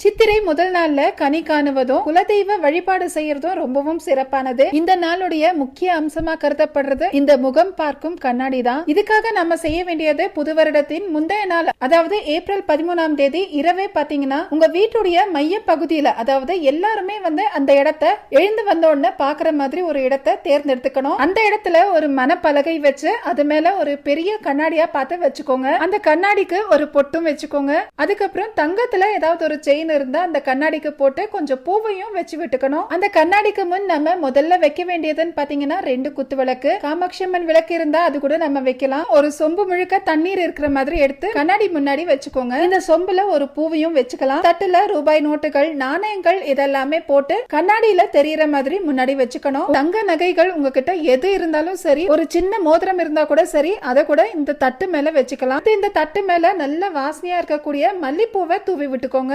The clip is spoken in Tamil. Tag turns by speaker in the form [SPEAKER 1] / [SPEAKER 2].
[SPEAKER 1] சித்திரை முதல் நாள்ல கனி காணுவதும் குலதெய்வ வழிபாடு செய்யறதும் ரொம்பவும் சிறப்பானது. இந்த நாளுடைய முக்கிய அம்சமா கருதப்படுறது இந்த முகம் பார்க்கும் கண்ணாடி தான். இதுக்காக நம்ம செய்ய வேண்டியது புது வருடத்தின் முந்தைய நாள், அதாவது ஏப்ரல் 13ஆம் தேதி இரவே பாத்தீங்கன்னா உங்க வீட்டுடைய மைய பகுதியில, அதாவது எல்லாருமே அந்த இடத்தை எழுந்து வந்த உடனே பாக்குற மாதிரி ஒரு இடத்தை தேர்ந்தெடுத்துக்கணும். அந்த இடத்துல ஒரு மனப்பலகை வச்சு அது மேல ஒரு பெரிய கண்ணாடியா பார்த்து வச்சுக்கோங்க. அந்த கண்ணாடிக்கு ஒரு பொட்டும் வச்சுக்கோங்க. அதுக்கப்புறம் தங்கத்துல ஏதாவது ஒரு செயின் இருந்தா அந்த கண்ணாடிக்கு போட்டு கொஞ்சம் பூவையும் வச்சு விட்டுக்கணும். அந்த கண்ணாடிக்கு முன் நம்ம முதல்ல வைக்க வேண்டியதுன்னு பாத்தீங்கன்னா 2 குத்து விளக்கு. காமாட்சி அம்மன் விளக்கு இருந்தா அது கூட நம்ம வைக்கலாம். ஒரு சொம்பு முழுக்க தண்ணீர் இருக்கிற மாதிரி எடுத்து கண்ணாடி முன்னாடி வச்சுக்கோங்க. இந்த சொம்புல ஒரு பூவையும் வச்சுக்கலாம். தட்டுல ரூபாய் நோட்டுகள், நாணயங்கள் இதெல்லாமே போட்டு கண்ணாடியில தெரியற மாதிரி முன்னாடி வச்சுக்கணும். தங்க நகைகள் உங்ககிட்ட எது இருந்தாலும் சரி, ஒரு சின்ன மோதிரம் இருந்தா கூட சரி, அதை கூட இந்த தட்டு மேல வச்சுக்கலாம். இந்த தட்டு மேல நல்ல வாசனையா இருக்கக்கூடிய மல்லிப்பூவை தூவி விட்டுக்கோங்க.